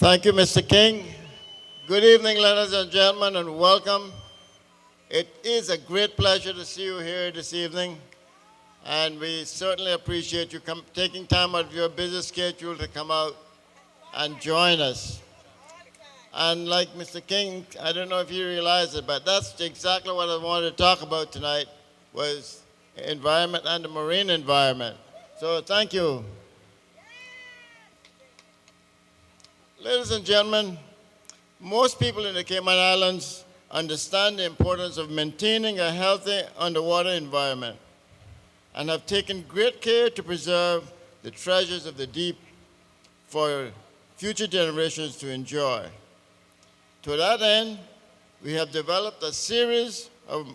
Thank you, Mr. King. Good evening, ladies and gentlemen, and welcome. It is a great pleasure to see you here this evening, and we certainly appreciate you taking time out of your busy schedule to come out and join us. And like Mr. King, I don't know if you realize it, but that's exactly what I wanted to talk about tonight, was environment and the marine environment. So thank you. Ladies and gentlemen, most people in the Cayman Islands understand the importance of maintaining a healthy underwater environment and have taken great care to preserve the treasures of the deep for future generations to enjoy. To that end, we have developed a series of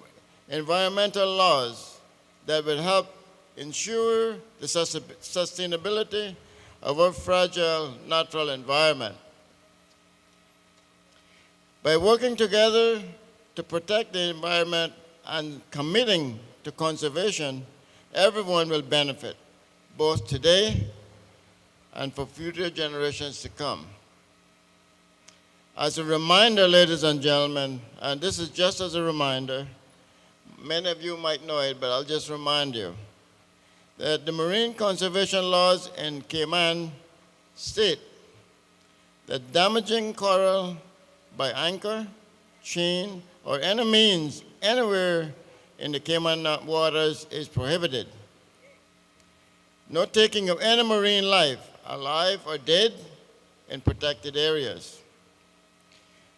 environmental laws that will help ensure the sustainability of our fragile natural environment. By working together to protect the environment and committing to conservation, everyone will benefit, both today and for future generations to come. As a reminder, ladies and gentlemen, and this is just as a reminder, many of you might know it, but I'll just remind you, that the marine conservation laws in Cayman state that damaging coral by anchor, chain, or any means anywhere in the Cayman waters is prohibited. No taking of any marine life, alive or dead, in protected areas.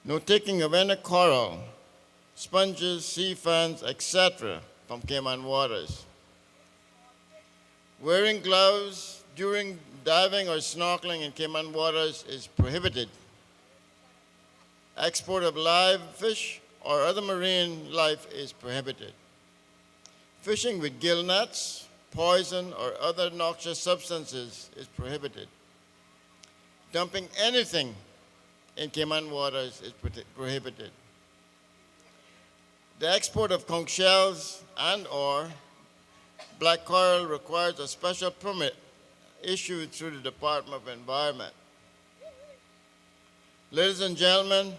No taking of any coral, sponges, sea fans, etc. from Cayman waters. Wearing gloves during diving or snorkeling in Cayman waters is prohibited. Export of live fish or other marine life is prohibited. Fishing with gill nets, poison, or other noxious substances is prohibited. Dumping anything in Cayman waters is prohibited. The export of conch shells and/or black coral requires a special permit issued through the Department of Environment. Ladies and gentlemen,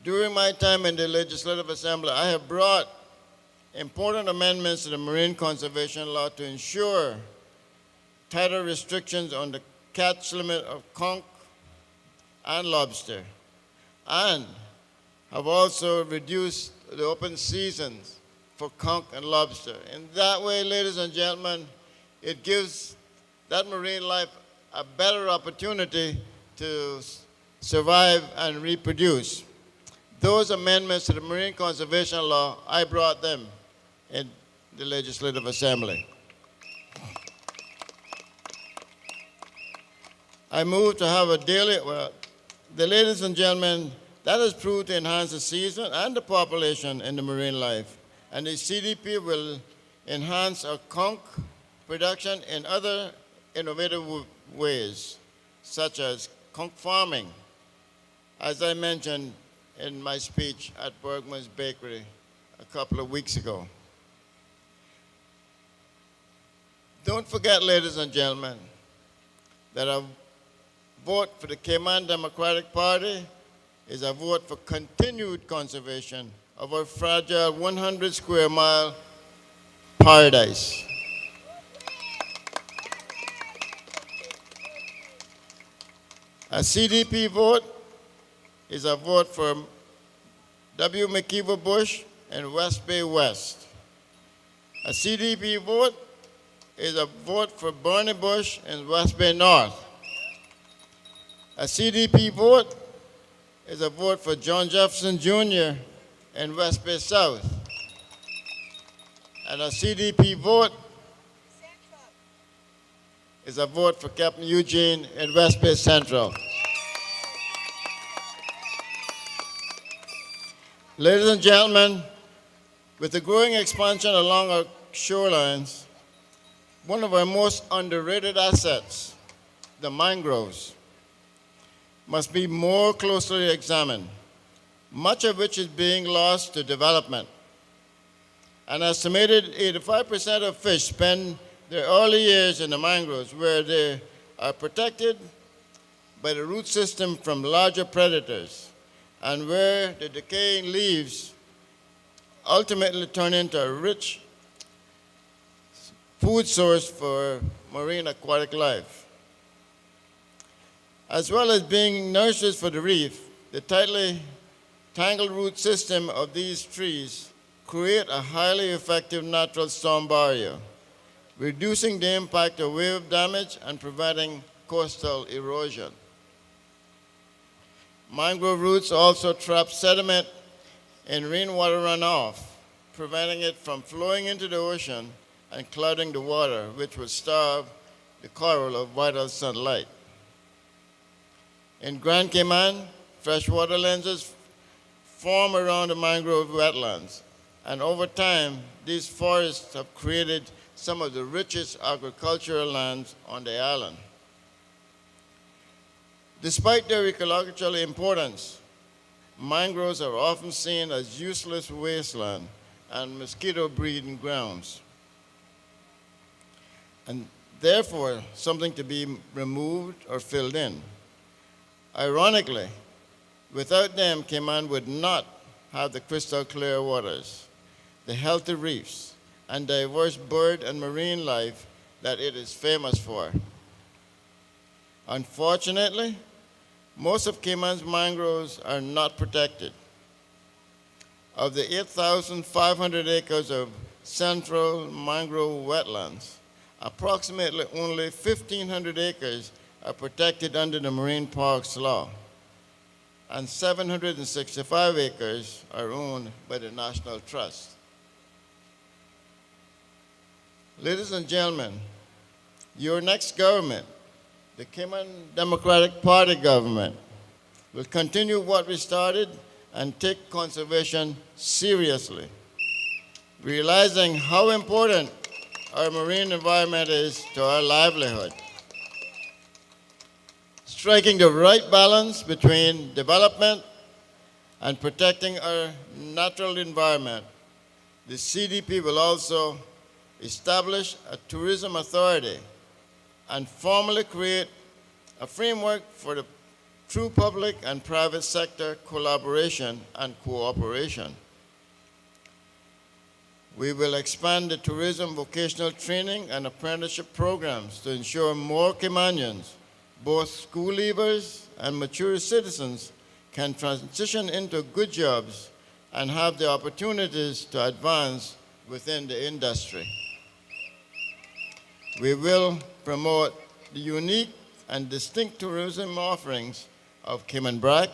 during my time in the Legislative Assembly, I have brought important amendments to the marine conservation law to ensure tighter restrictions on the catch limit of conch and lobster, and have also reduced the open seasons for conch and lobster. In that way, ladies and gentlemen, it gives that marine life a better opportunity to survive and reproduce. Those amendments to the Marine Conservation Law, I brought them in the Legislative Assembly. I move to have a daily, the ladies and gentlemen, that has proved to enhance the season and the population in the marine life. And the CDP will enhance our conch production in other innovative ways, such as conch farming, as I mentioned in my speech at Bergman's Bakery a couple of weeks ago. Don't forget, ladies and gentlemen, that a vote for the Cayman Democratic Party is a vote for continued conservation of our fragile 100 square mile paradise. A CDP vote is a vote for W. McKeever Bush and West Bay West. A CDP vote is a vote for Bernie Bush and West Bay North. A CDP vote is a vote for John Jefferson Jr. and West Bay South. And a CDP vote is a vote for Capt. Eugene and West Bay Central. Ladies and gentlemen, with the growing expansion along our shorelines, one of our most underrated assets, the mangroves, must be more closely examined, much of which is being lost to development. An estimated 85% of fish spend their early years in the mangroves, where they are protected by the root system from larger predators, and where the decaying leaves ultimately turn into a rich food source for marine aquatic life. As well as being nurseries for the reef, the tightly tangled root system of these trees create a highly effective natural storm barrier, reducing the impact of wave damage and preventing coastal erosion. Mangrove roots also trap sediment in rainwater runoff, preventing it from flowing into the ocean and clouding the water, which would starve the coral of vital sunlight. In Grand Cayman, freshwater lenses form around the mangrove wetlands, and over time, these forests have created some of the richest agricultural lands on the island. Despite their ecological importance, mangroves are often seen as useless wasteland and mosquito breeding grounds, and therefore something to be removed or filled in. Ironically, without them, Cayman would not have the crystal clear waters, the healthy reefs, and diverse bird and marine life that it is famous for. Unfortunately, most of Cayman's mangroves are not protected. Of the 8,500 acres of central mangrove wetlands, approximately only 1,500 acres are protected under the Marine Parks Law, and 765 acres are owned by the National Trust. Ladies and gentlemen, your next government, the Cayman Democratic Party government, will continue what we started and take conservation seriously, realizing how important our marine environment is to our livelihood. Striking the right balance between development and protecting our natural environment, the CDP will also establish a tourism authority and formally create a framework for the true public and private sector collaboration and cooperation. We will expand the tourism vocational training and apprenticeship programs to ensure more Caymanians, both school leavers and mature citizens, can transition into good jobs and have the opportunities to advance within the industry. We will promote the unique and distinct tourism offerings of Cayman Brac,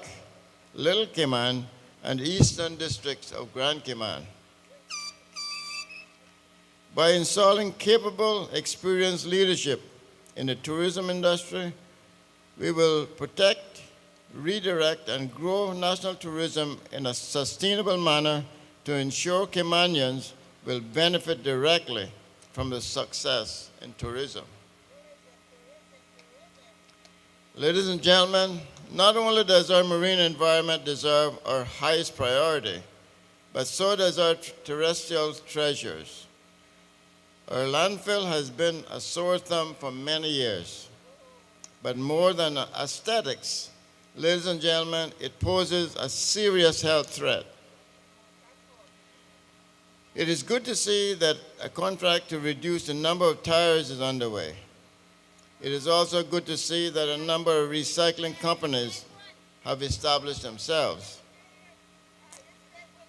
Little Cayman, and eastern districts of Grand Cayman. By installing capable, experienced leadership in the tourism industry, we will protect, redirect, and grow national tourism in a sustainable manner to ensure Caymanians will benefit directly from the success in tourism. Ladies and gentlemen, not only does our marine environment deserve our highest priority, but so does our terrestrial treasures. Our landfill has been a sore thumb for many years, but more than aesthetics, ladies and gentlemen, it poses a serious health threat. It is good to see that a contract to reduce the number of tires is underway. It is also good to see that a number of recycling companies have established themselves.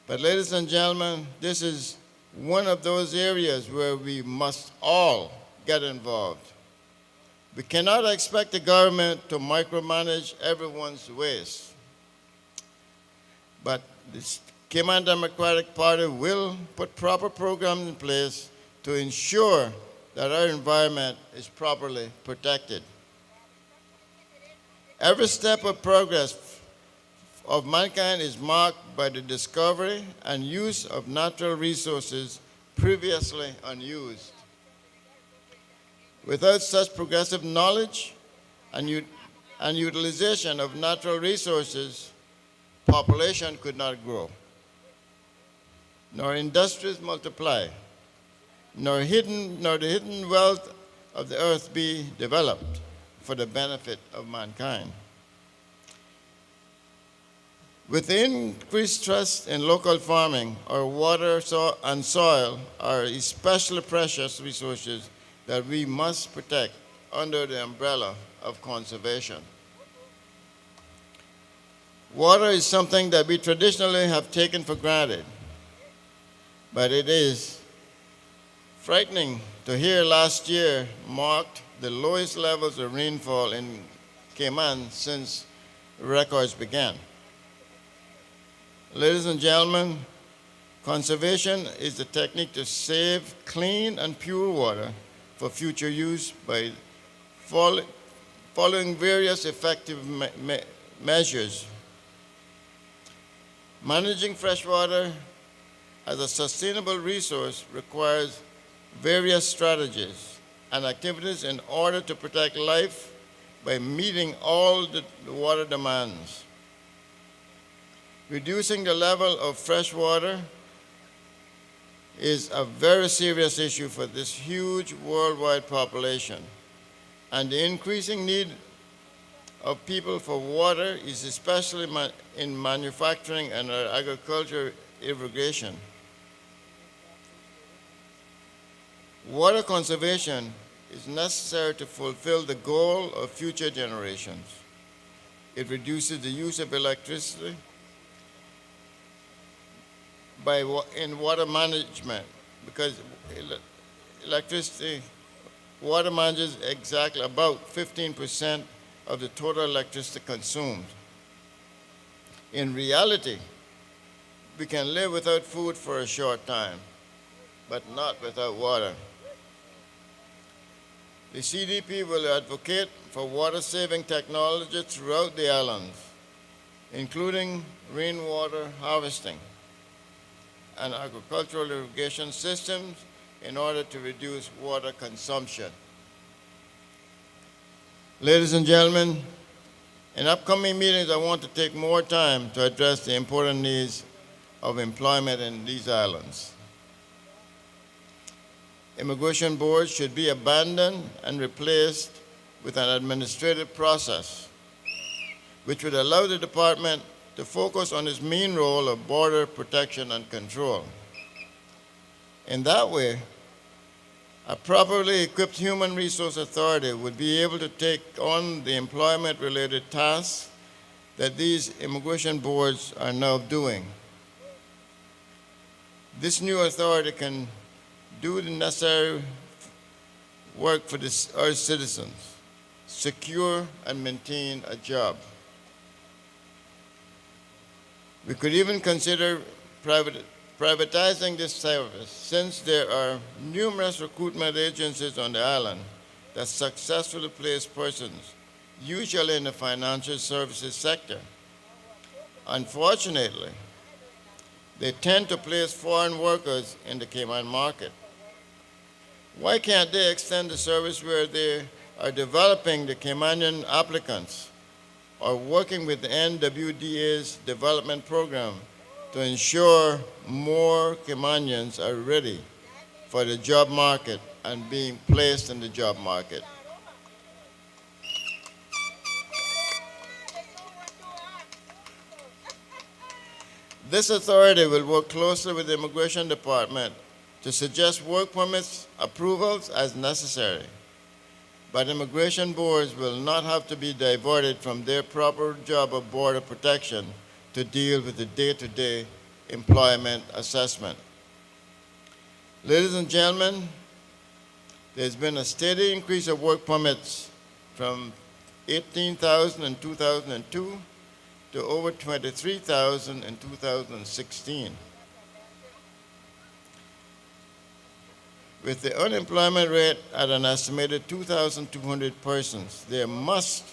But ladies and gentlemen, this is one of those areas where we must all get involved. We cannot expect the government to micromanage everyone's waste. But the Cayman Democratic Party will put proper programs in place to ensure that our environment is properly protected. Every step of progress of mankind is marked by the discovery and use of natural resources previously unused. Without such progressive knowledge and utilization of natural resources, population could not grow, nor industries multiply, nor the hidden wealth of the earth be developed for the benefit of mankind. With increased trust in local farming, our water and soil are especially precious resources that we must protect under the umbrella of conservation. Water is something that we traditionally have taken for granted, but it is frightening to hear last year marked the lowest levels of rainfall in Cayman since records began. Ladies and gentlemen, conservation is the technique to save clean and pure water for future use by following various effective measures. Managing fresh water as a sustainable resource requires various strategies and activities in order to protect life by meeting all the water demands. Reducing the level of fresh water is a very serious issue for this huge worldwide population, and the increasing need of people for water is especially in manufacturing and agriculture irrigation. Water conservation is necessary to fulfill the goal of future generations. It reduces the use of electricity in water management, because water manages exactly about 15% of the total electricity consumed. In reality, we can live without food for a short time, but not without water. The CDP will advocate for water-saving technology throughout the islands, including rainwater harvesting and agricultural irrigation systems in order to reduce water consumption. Ladies and gentlemen, in upcoming meetings, I want to take more time to address the important needs of employment in these islands. Immigration boards should be abandoned and replaced with an administrative process, which would allow the department to focus on its main role of border protection and control. In that way, a properly equipped human resource authority would be able to take on the employment-related tasks that these immigration boards are now doing. This new authority can do the necessary work for our citizens, secure and maintain a job. We could even consider privatizing this service, since there are numerous recruitment agencies on the island that successfully place persons, usually in the financial services sector. Unfortunately, they tend to place foreign workers in the Cayman market. Why can't they extend the service where they are developing the Caymanian applicants or working with the NWDA's development program to ensure more Caymanians are ready for the job market and being placed in the job market? This authority will work closely with the Immigration Department to suggest work permits approvals as necessary. But immigration boards will not have to be diverted from their proper job of border protection to deal with the day-to-day employment assessment. Ladies and gentlemen, there's been a steady increase of work permits from 18,000 in 2002 to over 23,000 in 2016. With the unemployment rate at an estimated 2,200 persons, there must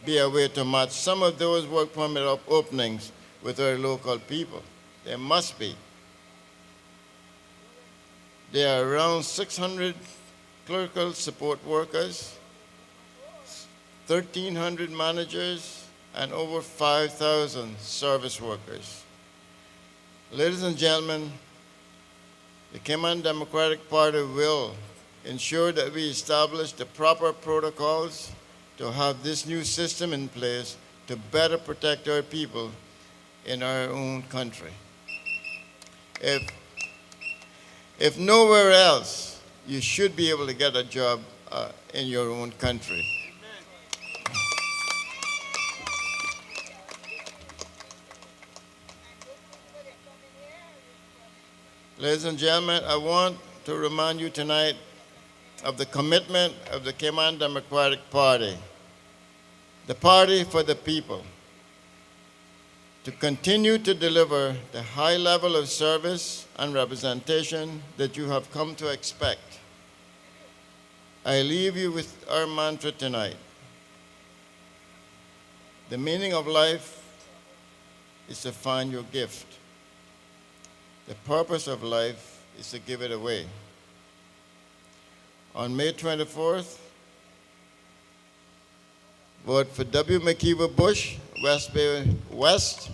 be a way to match some of those work permit openings with our local people. There must be. There are around 600 clerical support workers, 1,300 managers, and over 5,000 service workers. Ladies and gentlemen, the Cayman Democratic Party will ensure that we establish the proper protocols to have this new system in place to better protect our people in our own country. If nowhere else, you should be able to get a job in your own country. Ladies and gentlemen, I want to remind you tonight of the commitment of the Cayman Democratic Party, the party for the people, to continue to deliver the high level of service and representation that you have come to expect. I leave you with our mantra tonight. The meaning of life is to find your gift. The purpose of life is to give it away. On May 24th, vote for W. McKeever Bush, West Bay West.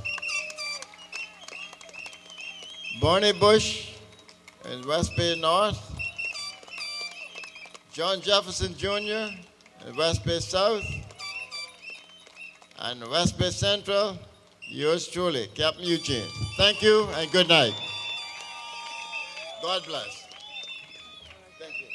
Barney Bush in West Bay North. John Jefferson Jr. in West Bay South. And West Bay Central, yours truly, Capt. Eugene. Thank you and good night. God bless. Thank you.